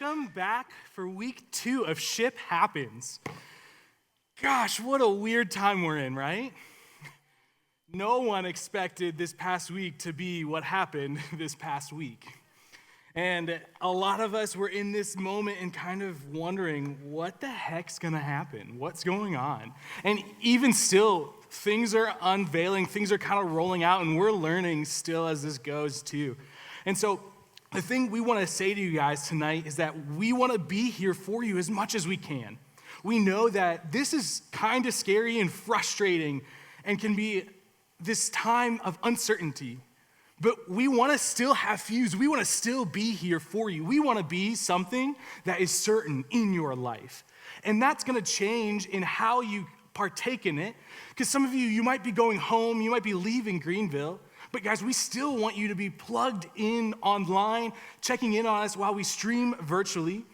welcome back for week 2 of Ship Happens. Gosh, what a weird time we're in, right? No one expected this past week to be what happened this past week. And a lot of us were in this moment and kind of wondering, what the heck's gonna happen? What's going on? And even still, things are unveiling, things are kind of rolling out, and we're learning still as this goes too. And so the thing we want to say to you guys tonight is that we want to be here for you as much as we can. We know that this is kind of scary and frustrating and can be this time of uncertainty, but we want to still have fuse. We want to still be here for you. We want to be something that is certain in your life. And that's going to change in how you partake in it, because some of you might be going home, you might be leaving Greenville, but guys, we still want you to be plugged in online, checking in on us while we stream virtually,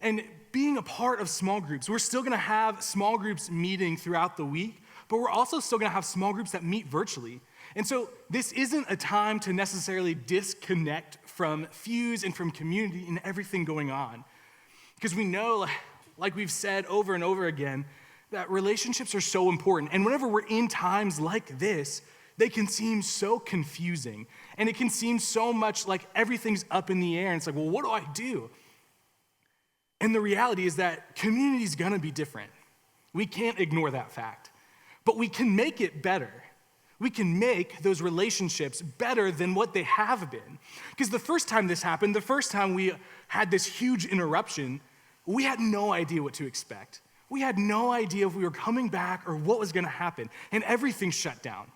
and being a part of small groups. We're still gonna have small groups meeting throughout the week, but we're also still gonna have small groups that meet virtually. And so this isn't a time to necessarily disconnect from Fuse and from community and everything going on. Because we know, like we've said over and over again, that relationships are so important. And whenever we're in times like this, they can seem so confusing. And it can seem so much like everything's up in the air. And it's like, well, what do I do? And the reality is that community is gonna be different. We can't ignore that fact. But we can make it better. We can make those relationships better than what they have been. Because the first time this happened, the first time we had this huge interruption, we had no idea what to expect. We had no idea if we were coming back or what was gonna happen. And everything shut down.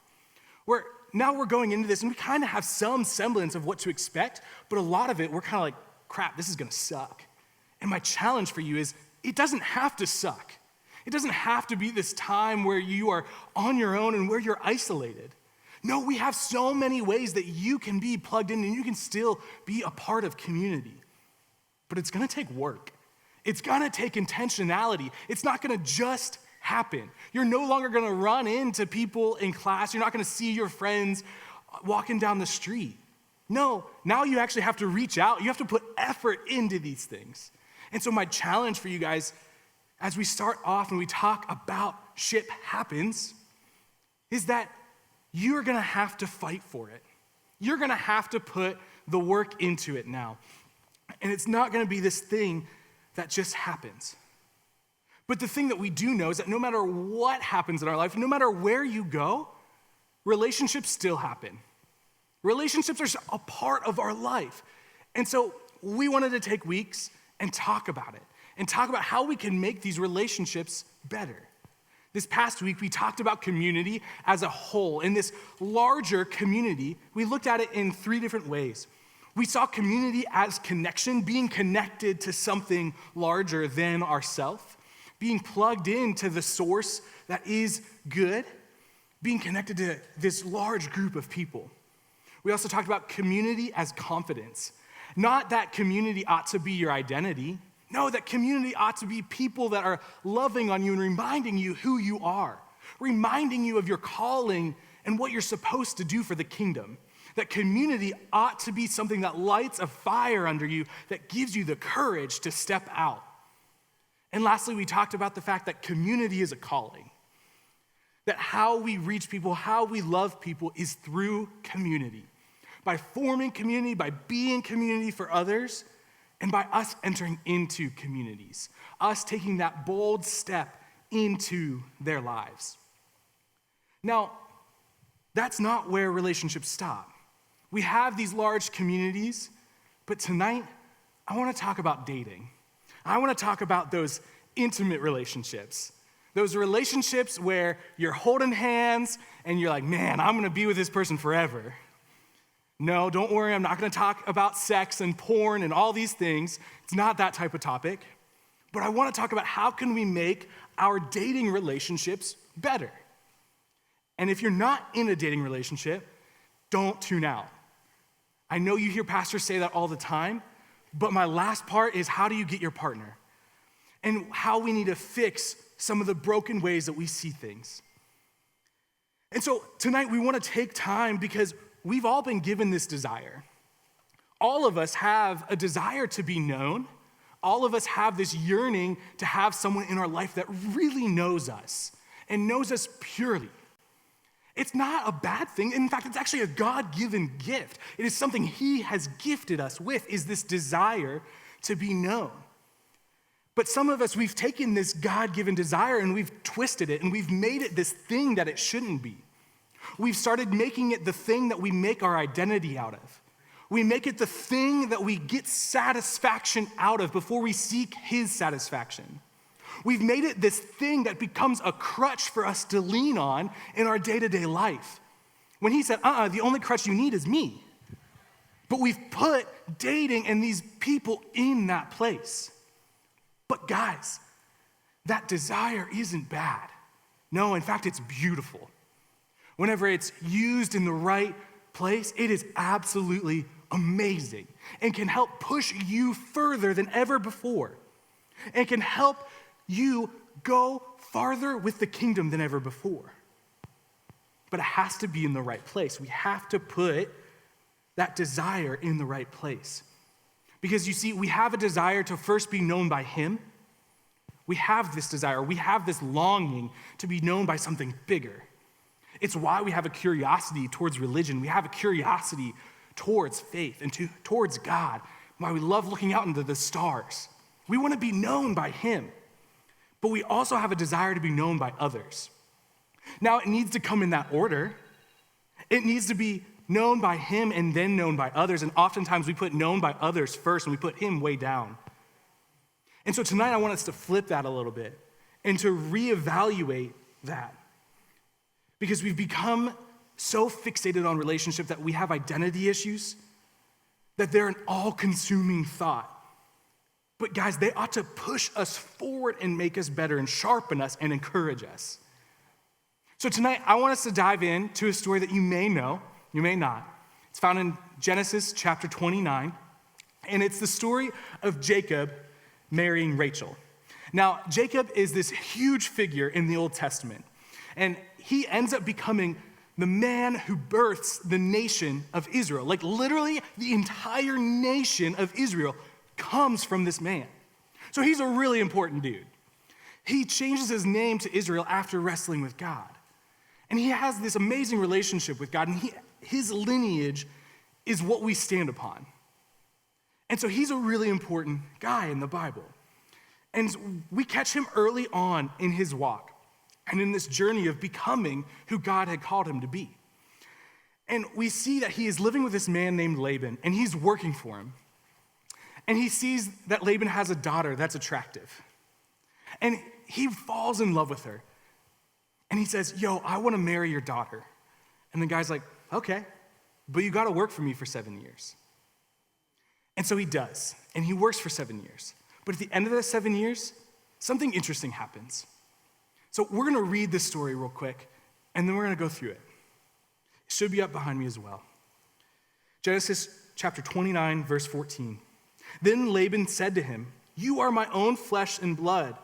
Now we're going into this and we kind of have some semblance of what to expect, but a lot of it, we're kind of like, crap, this is gonna suck. And my challenge for you is, it doesn't have to suck. It doesn't have to be this time where you are on your own and where you're isolated. No, we have so many ways that you can be plugged in and you can still be a part of community. But it's gonna take work. It's gonna take intentionality. It's not gonna just happen. You're no longer gonna run into people in class. You're not gonna see your friends walking down the street. No, now you actually have to reach out. You have to put effort into these things. And so my challenge for you guys, as we start off and we talk about Ship Happens, is that you're gonna have to fight for it. You're gonna have to put the work into it now. And it's not gonna be this thing that just happens. But the thing that we do know is that no matter what happens in our life, no matter where you go, relationships still happen. Relationships are a part of our life. And so we wanted to take weeks and talk about it, and talk about how we can make these relationships better. This past week, we talked about community as a whole. In this larger community, we looked at it in 3 different ways. We saw community as connection, being connected to something larger than ourselves, being plugged into the source that is good, being connected to this large group of people. We also talked about community as confidence. Not that community ought to be your identity. No, that community ought to be people that are loving on you and reminding you who you are, reminding you of your calling and what you're supposed to do for the kingdom. That community ought to be something that lights a fire under you, that gives you the courage to step out. And lastly, we talked about the fact that community is a calling. That how we reach people, how we love people is through community. By forming community, by being community for others, and by us entering into communities. Us taking that bold step into their lives. Now, that's not where relationships stop. We have these large communities, but tonight, I want to talk about dating. I want to talk about those intimate relationships. Those relationships where you're holding hands and you're like, man, I'm going to be with this person forever. No, don't worry, I'm not going to talk about sex and porn and all these things. It's not that type of topic. But I want to talk about how can we make our dating relationships better. And if you're not in a dating relationship, don't tune out. I know you hear pastors say that all the time, but my last part is, how do you get your partner? And how we need to fix some of the broken ways that we see things. And so tonight we want to take time because we've all been given this desire. All of us have a desire to be known. All of us have this yearning to have someone in our life that really knows us and knows us purely. It's not a bad thing. In fact, it's actually a God-given gift. It is something he has gifted us with, is this desire to be known. But some of us, we've taken this God-given desire and we've twisted it and we've made it this thing that it shouldn't be. We've started making it the thing that we make our identity out of. We make it the thing that we get satisfaction out of before we seek his satisfaction. We've made it this thing that becomes a crutch for us to lean on in our day-to-day life. When he said, the only crutch you need is me. But we've put dating and these people in that place. But guys, that desire isn't bad. No, in fact, it's beautiful. Whenever it's used in the right place, it is absolutely amazing and can help push you further than ever before and can help you go farther with the kingdom than ever before. But it has to be in the right place. We have to put that desire in the right place. Because you see, we have a desire to first be known by him. We have this desire, we have this longing to be known by something bigger. It's why we have a curiosity towards religion. We have a curiosity towards faith and towards God. Why we love looking out into the stars. We want to be known by him. But we also have a desire to be known by others. Now, it needs to come in that order. It needs to be known by him and then known by others. And oftentimes we put known by others first and we put him way down. And so tonight I want us to flip that a little bit and to reevaluate that. Because we've become so fixated on relationship that we have identity issues, that they're an all-consuming thought. But guys, they ought to push us forward and make us better and sharpen us and encourage us. So tonight, I want us to dive into a story that you may know, you may not. It's found in Genesis chapter 29, and it's the story of Jacob marrying Rachel. Now, Jacob is this huge figure in the Old Testament, and he ends up becoming the man who births the nation of Israel. Like literally the entire nation of Israel comes from this man. So he's a really important dude. He changes his name to Israel after wrestling with God. And he has this amazing relationship with God, and his lineage is what we stand upon. And so he's a really important guy in the Bible. And we catch him early on in his walk and in this journey of becoming who God had called him to be. And we see that he is living with this man named Laban, and he's working for him. And he sees that Laban has a daughter that's attractive. And he falls in love with her. And he says, I want to marry your daughter. And the guy's like, okay, but you got to work for me for 7 years. And so he does, and he works for 7 years. But at the end of the 7 years, something interesting happens. So we're going to read this story real quick, and then we're going to go through it. It should be up behind me as well. Genesis chapter 29, verse 14. Then Laban said to him, "You are my own flesh and blood,"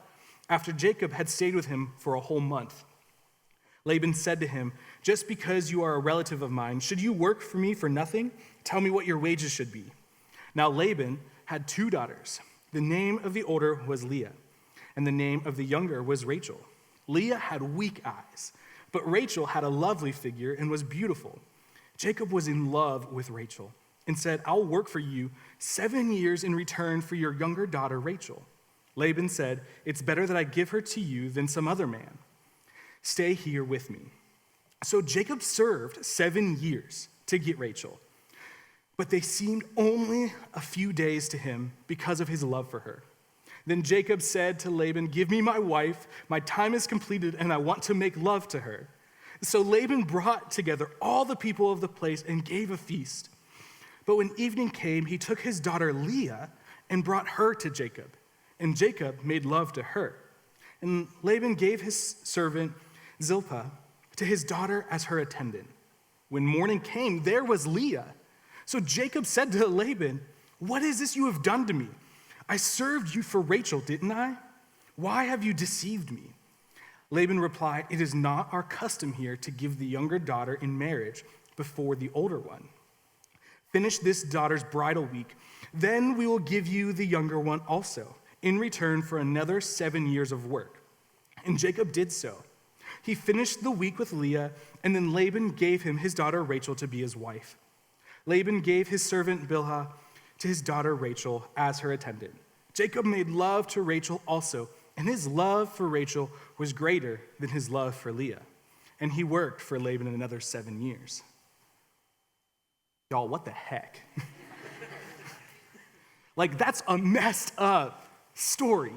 after Jacob had stayed with him for a whole month. Laban said to him, "Just because you are a relative of mine, should you work for me for nothing? Tell me what your wages should be." Now Laban had 2 daughters. The name of the older was Leah, and the name of the younger was Rachel. Leah had weak eyes, but Rachel had a lovely figure and was beautiful. Jacob was in love with Rachel and said, "I'll work for you 7 years in return for your younger daughter Rachel." Laban said, "It's better that I give her to you than some other man. Stay here with me." So Jacob served 7 years to get Rachel, but they seemed only a few days to him because of his love for her. Then Jacob said to Laban, "Give me my wife. My time is completed, and I want to make love to her." So Laban brought together all the people of the place and gave a feast. But when evening came, he took his daughter Leah and brought her to Jacob, and Jacob made love to her. And Laban gave his servant Zilpah to his daughter as her attendant. When morning came, there was Leah. So Jacob said to Laban, "What is this you have done to me? I served you for Rachel, didn't I? Why have you deceived me?" Laban replied, "It is not our custom here to give the younger daughter in marriage before the older one. Finish this daughter's bridal week. Then we will give you the younger one also, in return for another 7 years of work." And Jacob did so. He finished the week with Leah, and then Laban gave him his daughter Rachel to be his wife. Laban gave his servant Bilhah to his daughter Rachel as her attendant. Jacob made love to Rachel also, and his love for Rachel was greater than his love for Leah. And he worked for Laban another 7 years. Y'all, what the heck? Like, that's a messed up story.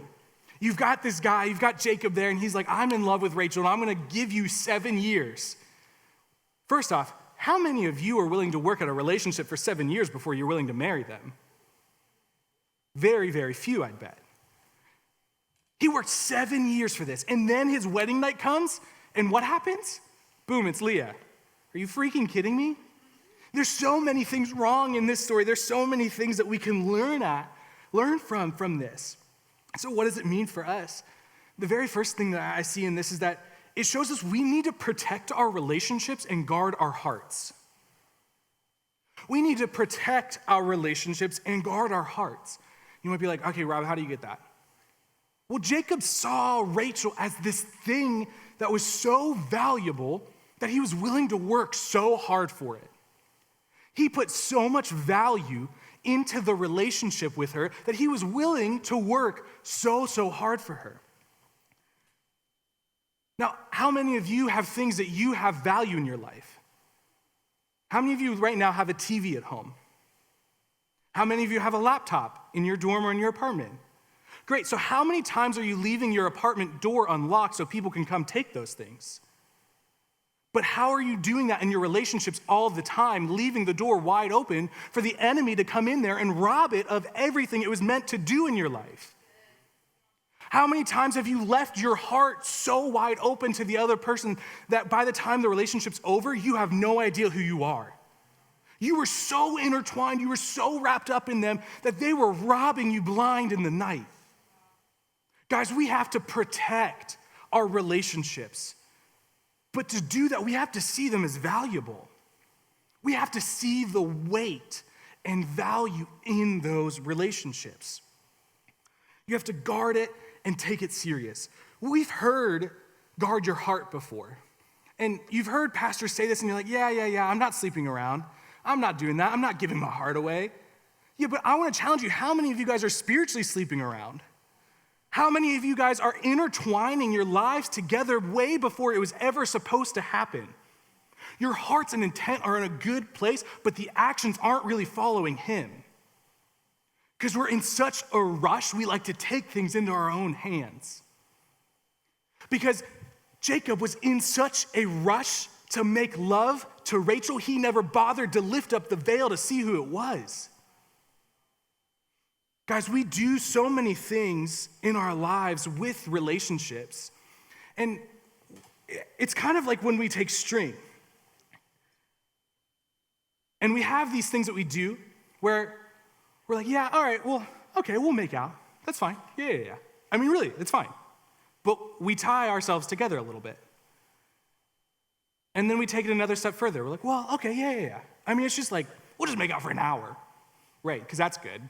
You've got this guy, you've got Jacob there, and he's like, "I'm in love with Rachel, and I'm going to give you 7 years." First off, how many of you are willing to work at a relationship for 7 years before you're willing to marry them? Very, very few, I'd bet. He worked 7 years for this, and then his wedding night comes, and what happens? Boom, it's Leah. Are you freaking kidding me? There's so many things wrong in this story. There's so many things that we can learn from this. So what does it mean for us? The very first thing that I see in this is that it shows us we need to protect our relationships and guard our hearts. We need to protect our relationships and guard our hearts. You might be like, "Okay, Rob, how do you get that?" Well, Jacob saw Rachel as this thing that was so valuable that he was willing to work so hard for it. He put so much value into the relationship with her that he was willing to work so hard for her. Now, how many of you have things that you have value in your life? How many of you right now have a TV at home? How many of you have a laptop in your dorm or in your apartment? Great, so how many times are you leaving your apartment door unlocked so people can come take those things? But how are you doing that in your relationships all the time, leaving the door wide open for the enemy to come in there and rob it of everything it was meant to do in your life? How many times have you left your heart so wide open to the other person that by the time the relationship's over, you have no idea who you are? You were so intertwined, you were so wrapped up in them that they were robbing you blind in the night. Guys, we have to protect our relationships. But to do that, we have to see them as valuable. We have to see the weight and value in those relationships. You have to guard it and take it serious. We've heard guard your heart before. And you've heard pastors say this and you're like, yeah, I'm not sleeping around. I'm not doing that. I'm not giving my heart away. Yeah, but I want to challenge you. How many of you guys are spiritually sleeping around? How many of you guys are intertwining your lives together way before it was ever supposed to happen? Your hearts and intent are in a good place, but the actions aren't really following him. Because we're in such a rush, we like to take things into our own hands. Because Jacob was in such a rush to make love to Rachel, he never bothered to lift up the veil to see who it was. Guys, we do so many things in our lives with relationships. And it's kind of like when we take string. And we have these things that we do where we're like, yeah, all right, well, okay, we'll make out. That's fine. Yeah. I mean, really, it's fine. But we tie ourselves together a little bit. And then we take it another step further. We're like, well, okay, yeah. I mean, it's just like, we'll just make out for an hour. Right, because that's good.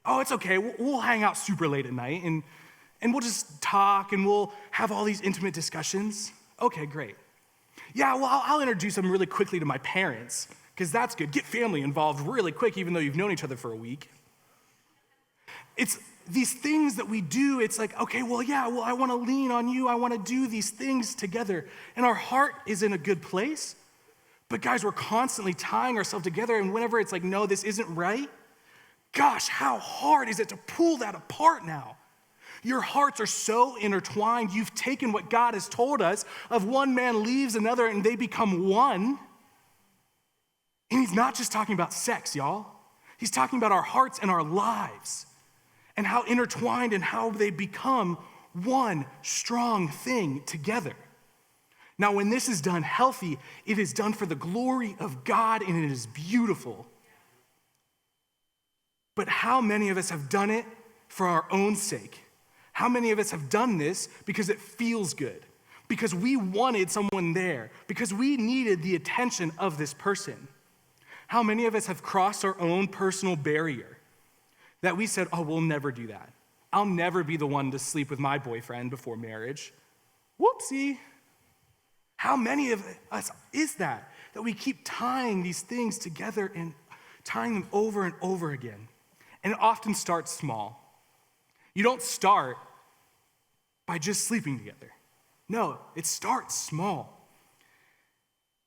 Oh, it's okay, we'll hang out super late at night and we'll just talk and we'll have all these intimate discussions. Okay, great. Yeah, well, I'll introduce them really quickly to my parents because that's good. Get family involved really quick even though you've known each other for a week. It's these things that we do, it's like, okay, I want to lean on you. I want to do these things together. And our heart is in a good place. But guys, we're constantly tying ourselves together and whenever it's like, no, this isn't right, gosh, how hard is it to pull that apart now? Your hearts are so intertwined. You've taken what God has told us of one man leaves another and they become one. And he's not just talking about sex, y'all. He's talking about our hearts and our lives and how intertwined and how they become one strong thing together. Now, when this is done healthy, it is done for the glory of God and it is beautiful. But how many of us have done it for our own sake? How many of us have done this because it feels good? Because we wanted someone there? Because we needed the attention of this person? How many of us have crossed our own personal barrier that we said, oh, we'll never do that. I'll never be the one to sleep with my boyfriend before marriage. Whoopsie. How many of us is that we keep tying these things together and tying them over and over again? And it often starts small. You don't start by just sleeping together. No, it starts small.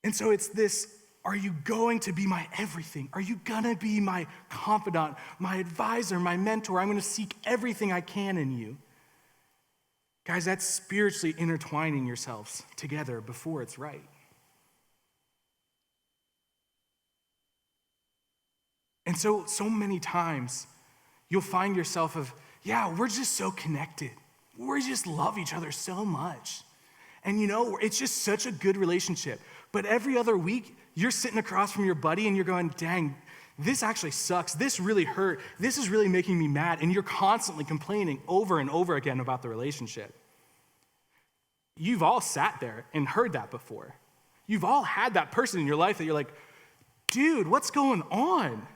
And so it's this, are you going to be my everything? Are you gonna be my confidant, my advisor, my mentor? I'm gonna seek everything I can in you. Guys, that's spiritually intertwining yourselves together before it's right. And so many times, you'll find yourself of, yeah, we're just so connected. We just love each other so much. And it's just such a good relationship. But every other week, you're sitting across from your buddy and you're going, dang, this actually sucks. This really hurt. This is really making me mad. And you're constantly complaining over and over again about the relationship. You've all sat there and heard that before. You've all had that person in your life that you're like, dude, what's going on?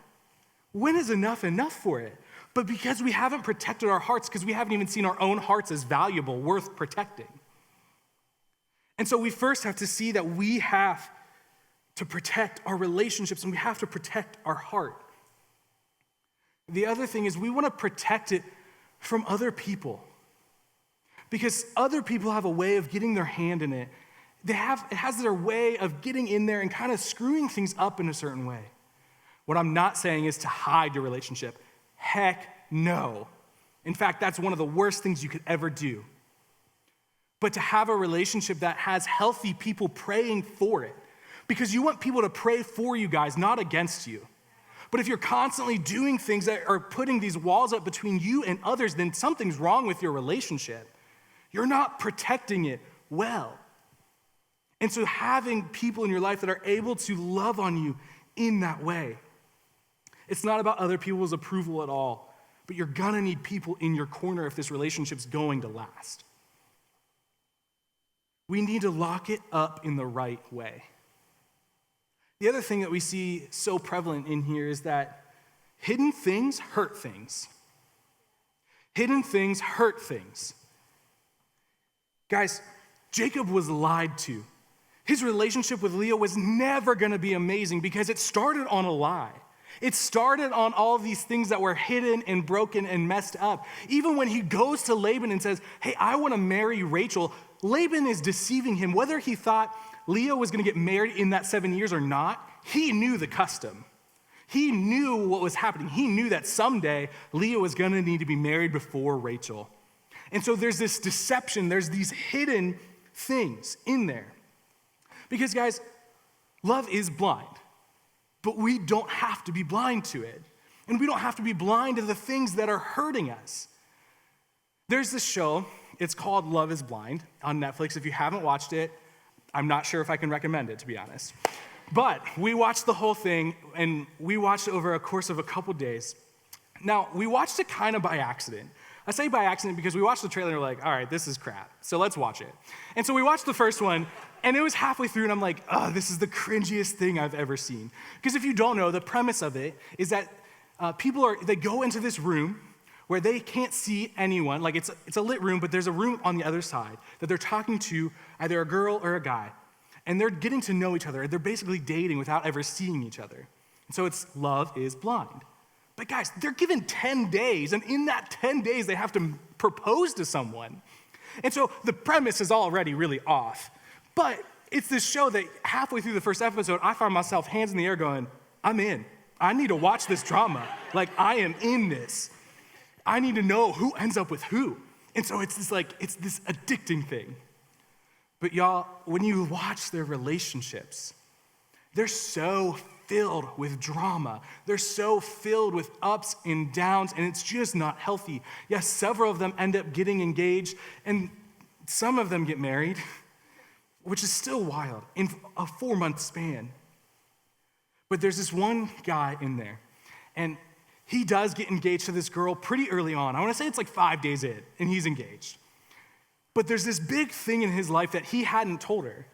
When is enough for it? But because we haven't protected our hearts, because we haven't even seen our own hearts as valuable, worth protecting. And so we first have to see that we have to protect our relationships and we have to protect our heart. The other thing is we want to protect it from other people. Because other people have a way of getting their hand in it. It has their way of getting in there and kind of screwing things up in a certain way. What I'm not saying is to hide your relationship. Heck no. In fact, that's one of the worst things you could ever do. But to have a relationship that has healthy people praying for it. Because you want people to pray for you guys, not against you. But if you're constantly doing things that are putting these walls up between you and others, then something's wrong with your relationship. You're not protecting it well. And so having people in your life that are able to love on you in that way. It's not about other people's approval at all, but you're gonna need people in your corner if this relationship's going to last. We need to lock it up in the right way. The other thing that we see so prevalent in here is that hidden things hurt things. Hidden things hurt things. Guys, Jacob was lied to. His relationship with Leah was never gonna be amazing because it started on a lie. It started on all of these things that were hidden and broken and messed up. Even when he goes to Laban and says, hey, I want to marry Rachel, Laban is deceiving him. Whether he thought Leah was going to get married in that 7 years or not, he knew the custom. He knew what was happening. He knew that someday Leah was going to need to be married before Rachel. And so there's this deception. There's these hidden things in there. Because, guys, love is blind. But we don't have to be blind to it. And we don't have to be blind to the things that are hurting us. There's this show, it's called Love is Blind on Netflix. If you haven't watched it, I'm not sure if I can recommend it, to be honest. But we watched the whole thing, and we watched it over a course of a couple days. Now, we watched it kind of by accident. I say by accident because we watched the trailer and we're like, all right, this is crap, so let's watch it. And so we watched the first one, and it was halfway through, and I'm like, oh, this is the cringiest thing I've ever seen. Because if you don't know, the premise of it is that they go into this room where they can't see anyone. Like it's a lit room, but there's a room on the other side that they're talking to either a girl or a guy. And they're getting to know each other. They're basically dating without ever seeing each other. And so it's love is blind. But guys, they're given 10 days, and in that 10 days, they have to propose to someone. And so the premise is already really off. But it's this show that halfway through the first episode, I found myself hands in the air going, I'm in. I need to watch this drama. Like, I am in this. I need to know who ends up with who. And so it's this addicting thing. But y'all, when you watch their relationships, they're so filled with drama. They're so filled with ups and downs, and it's just not healthy. Yes, several of them end up getting engaged, and some of them get married, which is still wild, in a 4-month span. But there's this one guy in there, and he does get engaged to this girl pretty early on. I want to say it's like 5 days in, and he's engaged. But there's this big thing in his life that he hadn't told her.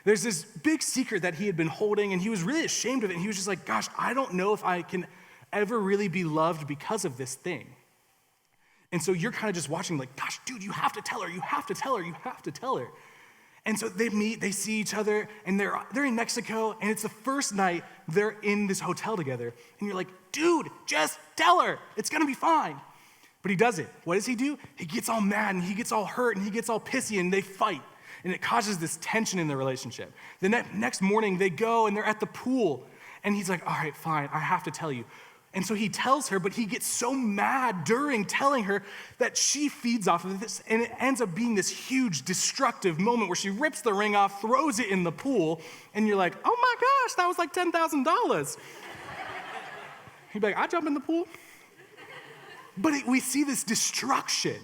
There's this big secret that he had been holding, and he was really ashamed of it. And he was just like, gosh, I don't know if I can ever really be loved because of this thing. And so you're kind of just watching like, gosh, dude, you have to tell her, you have to tell her, you have to tell her. And so they meet, they see each other, and they're in Mexico, and it's the first night they're in this hotel together. And you're like, dude, just tell her, it's gonna be fine. But he doesn't. What does he do? He gets all mad, and he gets all hurt, and he gets all pissy, and they fight. And it causes this tension in their relationship. The next morning, they go, and they're at the pool, and he's like, all right, fine, I have to tell you. And so he tells her, but he gets so mad during telling her that she feeds off of this, and it ends up being this huge destructive moment where she rips the ring off, throws it in the pool, and you're like, oh my gosh, that was like $10,000. He'd be like, I jump in the pool. But we see this destruction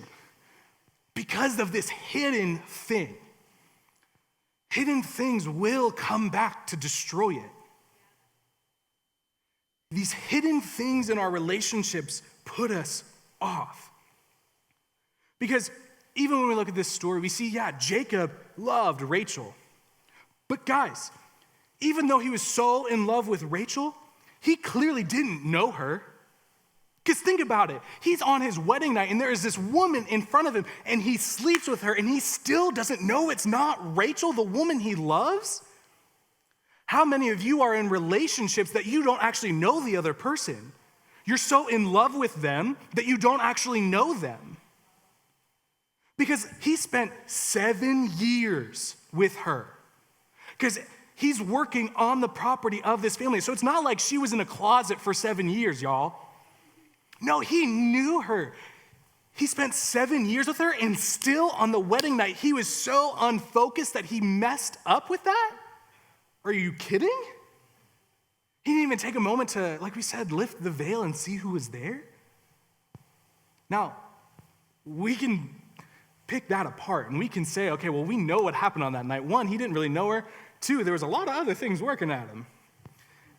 because of this hidden thing. Hidden things will come back to destroy it. These hidden things in our relationships put us off. Because even when we look at this story, we see, Jacob loved Rachel. But guys, even though he was so in love with Rachel, he clearly didn't know her. Because think about it. He's on his wedding night, and there is this woman in front of him, and he sleeps with her, and he still doesn't know it's not Rachel, the woman he loves. How many of you are in relationships that you don't actually know the other person? You're so in love with them that you don't actually know them. Because he spent 7 years with her. Because he's working on the property of this family. So it's not like she was in a closet for 7 years, y'all. No, he knew her. He spent 7 years with her, and still on the wedding night, he was so unfocused that he messed up with that? Are you kidding? He didn't even take a moment to, like we said, lift the veil and see who was there. Now, we can pick that apart, and we can say, okay, well, we know what happened on that night. 1, he didn't really know her. 2, there was a lot of other things working at him.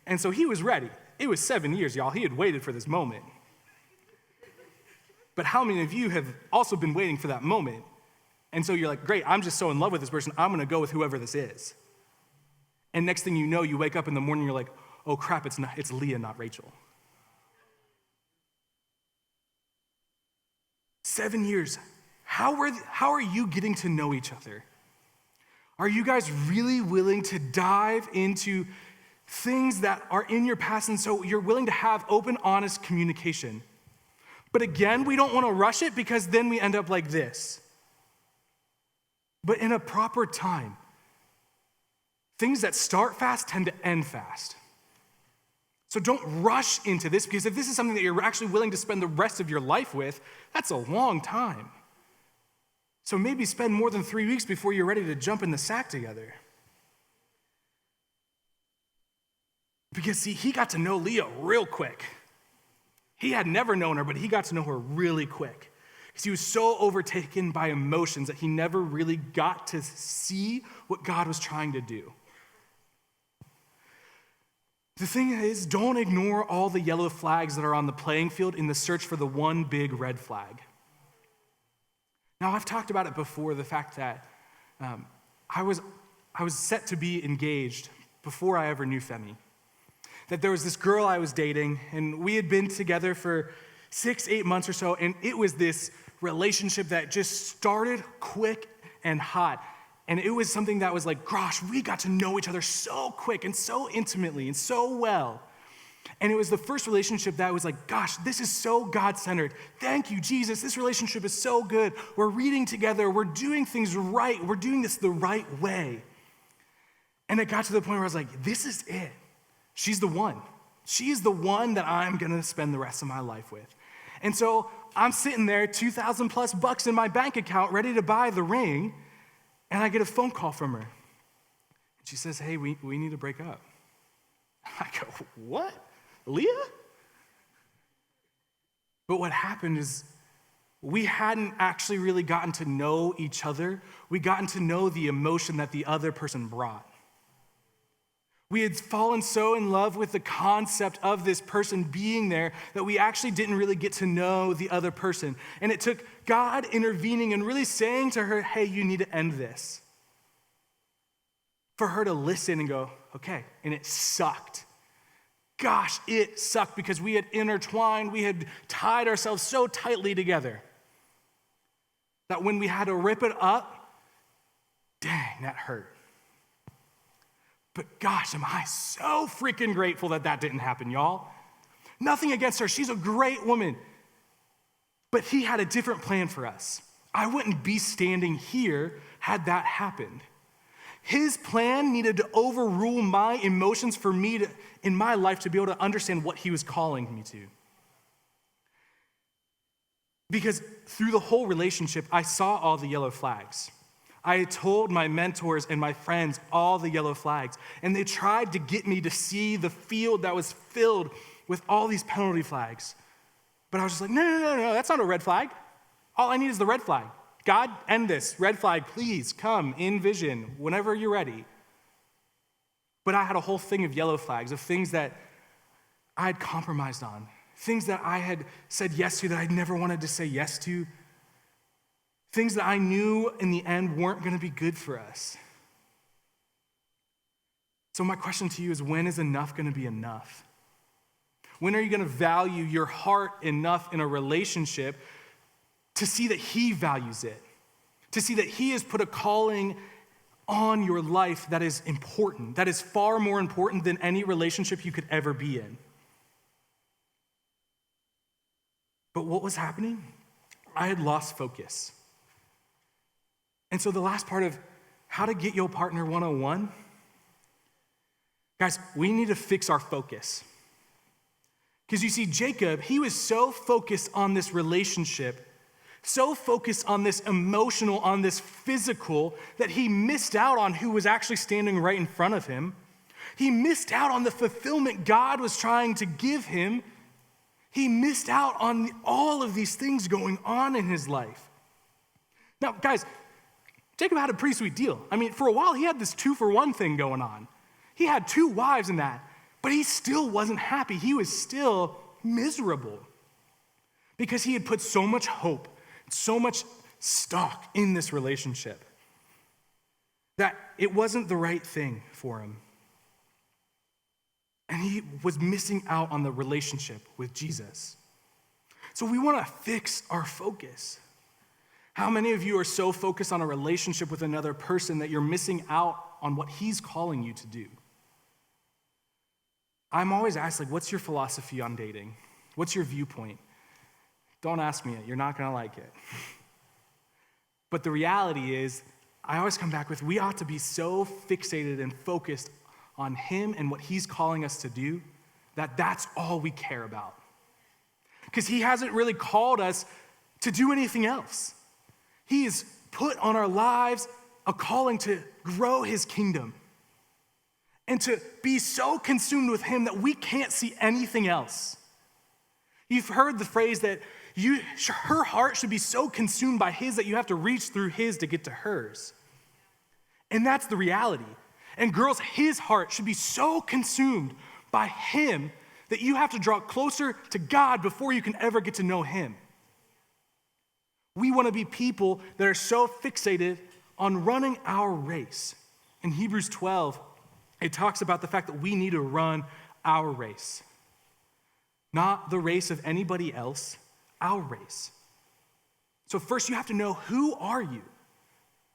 And so he was ready. It was 7 years, y'all. He had waited for this moment. But how many of you have also been waiting for that moment? And so you're like, great, I'm just so in love with this person, I'm gonna go with whoever this is. And next thing you know, you wake up in the morning, you're like, oh crap, it's Leah, not Rachel. 7 years. How are you getting to know each other? Are you guys really willing to dive into things that are in your past, and so you're willing to have open, honest communication? But again, we don't want to rush it because then we end up like this. But in a proper time, things that start fast tend to end fast. So don't rush into this, because if this is something that you're actually willing to spend the rest of your life with, that's a long time. So maybe spend more than 3 weeks before you're ready to jump in the sack together. Because see, he got to know Leah real quick. He had never known her, but he got to know her really quick. Because he was so overtaken by emotions that he never really got to see what God was trying to do. The thing is, don't ignore all the yellow flags that are on the playing field in the search for the one big red flag. Now, I've talked about it before, the fact that I was set to be engaged before I ever knew Femi. That there was this girl I was dating, and we had been together for 6-8 months or so, and it was this relationship that just started quick and hot. And it was something that was like, gosh, we got to know each other so quick and so intimately and so well. And it was the first relationship that was like, gosh, this is so God-centered. Thank you, Jesus. This relationship is so good. We're reading together. We're doing things right. We're doing this the right way. And it got to the point where I was like, this is it. She's the one. She's the one that I'm going to spend the rest of my life with. And so I'm sitting there, $2,000+ in my bank account, ready to buy the ring. And I get a phone call from her. She says, hey, we need to break up. I go, what? Leah? But what happened is we hadn't actually really gotten to know each other. We gotten to know the emotion that the other person brought. We had fallen so in love with the concept of this person being there that we actually didn't really get to know the other person. And it took God intervening and really saying to her, hey, you need to end this. for her to listen and go, okay, and it sucked. Gosh, it sucked because we had intertwined, we had tied ourselves so tightly together that when we had to rip it up, dang, that hurt. But gosh, am I so freaking grateful that that didn't happen, y'all. Nothing against her, she's a great woman. But he had a different plan for us. I wouldn't be standing here had that happened. His plan needed to overrule my emotions for me in my life to be able to understand what he was calling me to. Because through the whole relationship, I saw all the yellow flags. I had told my mentors and my friends all the yellow flags, and they tried to get me to see the field that was filled with all these penalty flags. But I was just like, no, that's not a red flag. All I need is the red flag. God, end this. Red flag, please come in vision whenever you're ready. But I had a whole thing of yellow flags, of things that I had compromised on, things that I had said yes to that I never wanted to say yes to, things that I knew in the end weren't going to be good for us. So my question to you is, when is enough going to be enough? When are you going to value your heart enough in a relationship to see that he values it, to see that he has put a calling on your life that is important, that is far more important than any relationship you could ever be in? But what was happening? I had lost focus. And so the last part of how to get your partner 101, guys, we need to fix our focus. Because you see, Jacob, he was so focused on this relationship, so focused on this emotional, on this physical, that he missed out on who was actually standing right in front of him. He missed out on the fulfillment God was trying to give him. He missed out on all of these things going on in his life. Now, guys, Jacob had a pretty sweet deal. I mean, for a while, he had this 2-for-1 thing going on. He had 2 wives in that, but he still wasn't happy. He was still miserable because he had put so much hope, so much stock in this relationship that it wasn't the right thing for him. And he was missing out on the relationship with Jesus. So we want to fix our focus. How many of you are so focused on a relationship with another person that you're missing out on what he's calling you to do? I'm always asked, what's your philosophy on dating? What's your viewpoint? Don't ask me it. You're not going to like it. But the reality is, I always come back with, we ought to be so fixated and focused on him and what he's calling us to do that that's all we care about. Because he hasn't really called us to do anything else. He has put on our lives a calling to grow his kingdom and to be so consumed with him that we can't see anything else. You've heard the phrase that her heart should be so consumed by his that you have to reach through his to get to hers. And that's the reality. And girls, his heart should be so consumed by him that you have to draw closer to God before you can ever get to know him. We want to be people that are so fixated on running our race. In Hebrews 12, it talks about the fact that we need to run our race. Not the race of anybody else, our race. So first you have to know, who are you?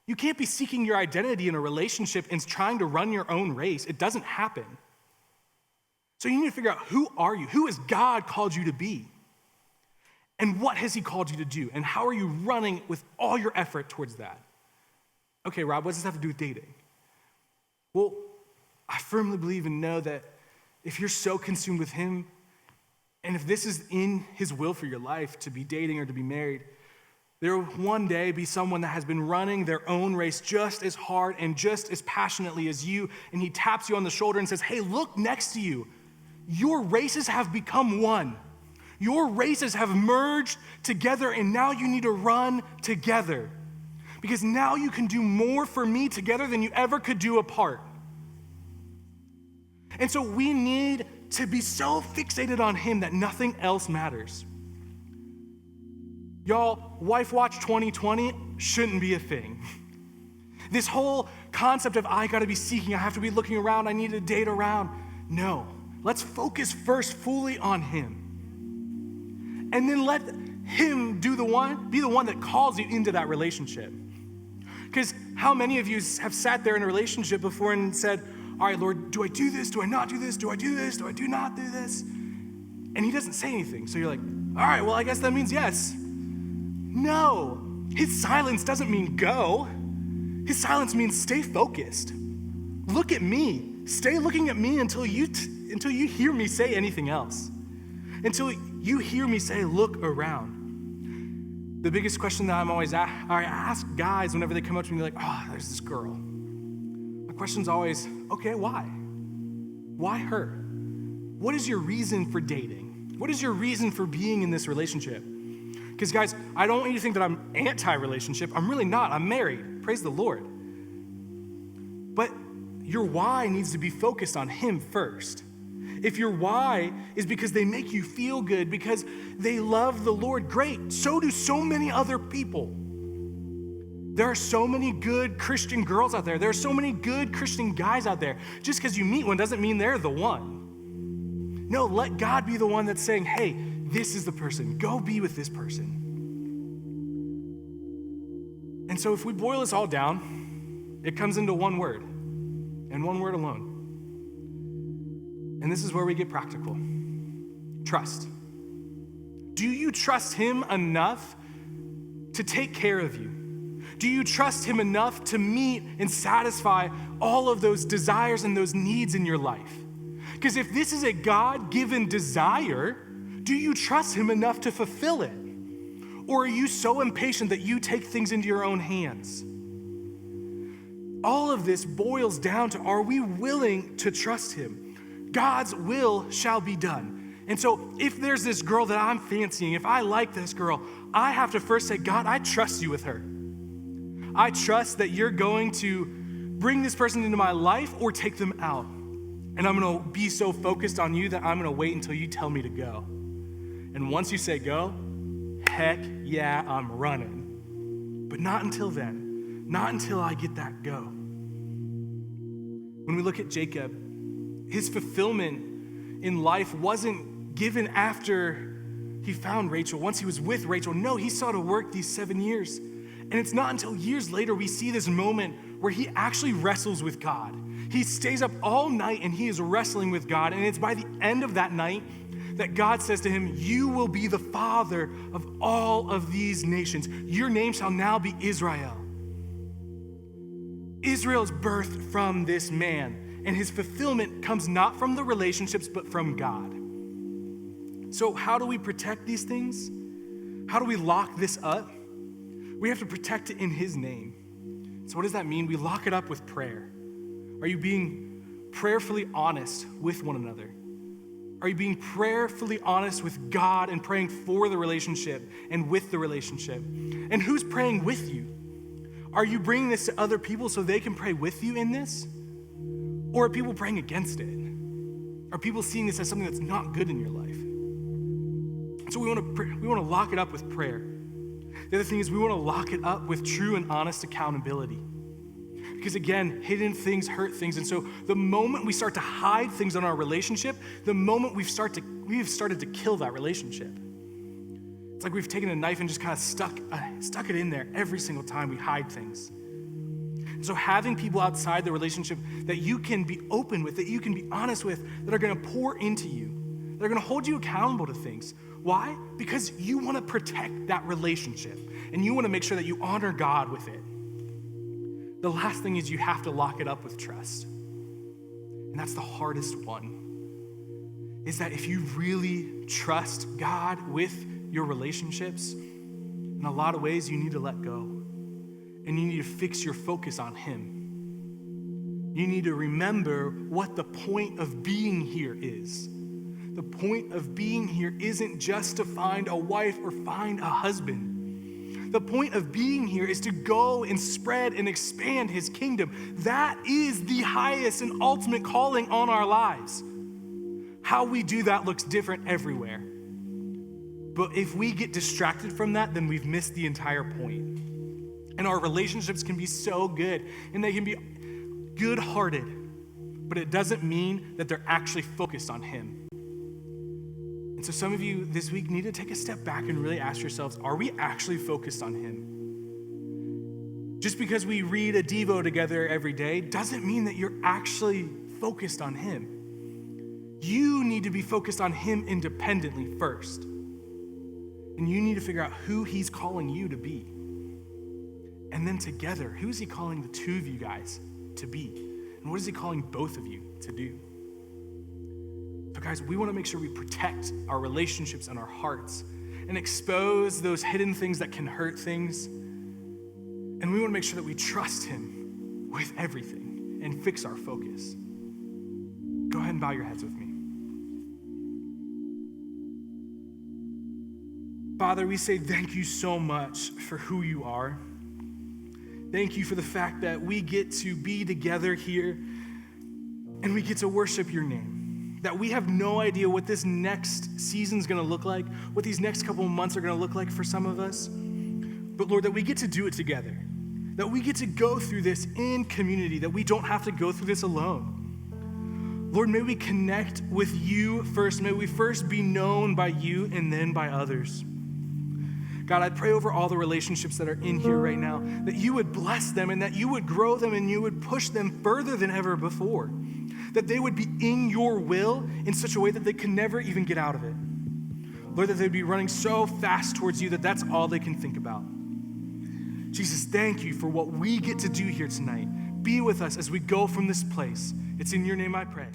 You can't be seeking your identity in a relationship and trying to run your own race. It doesn't happen. So you need to figure out, who are you? Who has God called you to be? And what has he called you to do? And how are you running with all your effort towards that? Okay, Rob, what does this have to do with dating? Well, I firmly believe and know that if you're so consumed with him, and if this is in his will for your life, to be dating or to be married, there will one day be someone that has been running their own race just as hard and just as passionately as you, and he taps you on the shoulder and says, hey, look next to you. Your races have become one. Your races have merged together, and now you need to run together. Because now you can do more for me together than you ever could do apart. And so we need to be so fixated on him that nothing else matters. Y'all, Wife Watch 2020 shouldn't be a thing. This whole concept of I gotta be seeking, I have to be looking around, I need to date around. No, let's focus first fully on him. And then let him be the one that calls you into that relationship. Because how many of you have sat there in a relationship before and said, all right, Lord, do I do this? Do I not do this? Do I do this? Do I do not do this? And he doesn't say anything. So you're like, all right, well, I guess that means yes. No, his silence doesn't mean go. His silence means stay focused. Look at me. Stay looking at me until you hear me say anything else. Until you hear me say, look around. The biggest question that I ask guys whenever they come up to me, like, oh, there's this girl. My question's always, okay, why? Why her? What is your reason for dating? What is your reason for being in this relationship? Because guys, I don't want you to think that I'm anti-relationship. I'm really not. I'm married. Praise the Lord. But your why needs to be focused on him first. If your why is because they make you feel good, because they love the Lord, great. So do so many other people. There are so many good Christian girls out there. There are so many good Christian guys out there. Just because you meet one doesn't mean they're the one. No, let God be the one that's saying, hey, this is the person. Go be with this person. And so if we boil this all down, it comes into one word, and one word alone. And this is where we get practical. Trust. Do you trust him enough to take care of you? Do you trust him enough to meet and satisfy all of those desires and those needs in your life? Because if this is a God-given desire, do you trust him enough to fulfill it? Or are you so impatient that you take things into your own hands? All of this boils down to, are we willing to trust him? God's will shall be done. And so if there's this girl that I'm fancying, if I like this girl, I have to first say, God, I trust you with her. I trust that you're going to bring this person into my life or take them out. And I'm gonna be so focused on you that I'm gonna wait until you tell me to go. And once you say go, heck yeah, I'm running. But not until then, not until I get that go. When we look at Jacob, his fulfillment in life wasn't given after he found Rachel, once he was with Rachel. No, he saw to work these 7 years. And it's not until years later we see this moment where he actually wrestles with God. He stays up all night and he is wrestling with God. And it's by the end of that night that God says to him, you will be the father of all of these nations. Your name shall now be Israel. Israel's birthed from this man. And his fulfillment comes not from the relationships, but from God. So how do we protect these things? How do we lock this up? We have to protect it in his name. So what does that mean? We lock it up with prayer. Are you being prayerfully honest with one another? Are you being prayerfully honest with God and praying for the relationship and with the relationship? And who's praying with you? Are you bringing this to other people so they can pray with you in this? Or are people praying against it? Are people seeing this as something that's not good in your life? So we want to lock it up with prayer. The other thing is we want to lock it up with true and honest accountability. Because again, hidden things hurt things. And so the moment we start to hide things in our relationship, the moment we've started to kill that relationship. It's like we've taken a knife and just kind of stuck it in there every single time we hide things. So having people outside the relationship that you can be open with, that you can be honest with, that are gonna pour into you, that are gonna hold you accountable to things. Why? Because you wanna protect that relationship and you wanna make sure that you honor God with it. The last thing is you have to lock it up with trust. And that's the hardest one, is that if you really trust God with your relationships, in a lot of ways you need to let go. And you need to fix your focus on him. You need to remember what the point of being here is. The point of being here isn't just to find a wife or find a husband. The point of being here is to go and spread and expand his kingdom. That is the highest and ultimate calling on our lives. How we do that looks different everywhere. But if we get distracted from that, then we've missed the entire point. And our relationships can be so good, and they can be good-hearted, but it doesn't mean that they're actually focused on him. And so some of you this week need to take a step back and really ask yourselves, are we actually focused on him? Just because we read a Devo together every day doesn't mean that you're actually focused on him. You need to be focused on him independently first. And you need to figure out who he's calling you to be. And then together, who is he calling the two of you guys to be? And what is he calling both of you to do? So guys, we want to make sure we protect our relationships and our hearts and expose those hidden things that can hurt things. And we want to make sure that we trust him with everything and fix our focus. Go ahead and bow your heads with me. Father, we say thank you so much for who you are. Thank you for the fact that we get to be together here and we get to worship your name. That we have no idea what this next season's gonna look like, what these next couple of months are gonna look like for some of us. But Lord, that we get to do it together. That we get to go through this in community, that we don't have to go through this alone. Lord, may we connect with you first. May we first be known by you and then by others. God, I pray over all the relationships that are in here right now, that you would bless them and that you would grow them and you would push them further than ever before. That they would be in your will in such a way that they can never even get out of it. Lord, that they'd be running so fast towards you that that's all they can think about. Jesus, thank you for what we get to do here tonight. Be with us as we go from this place. It's in your name I pray.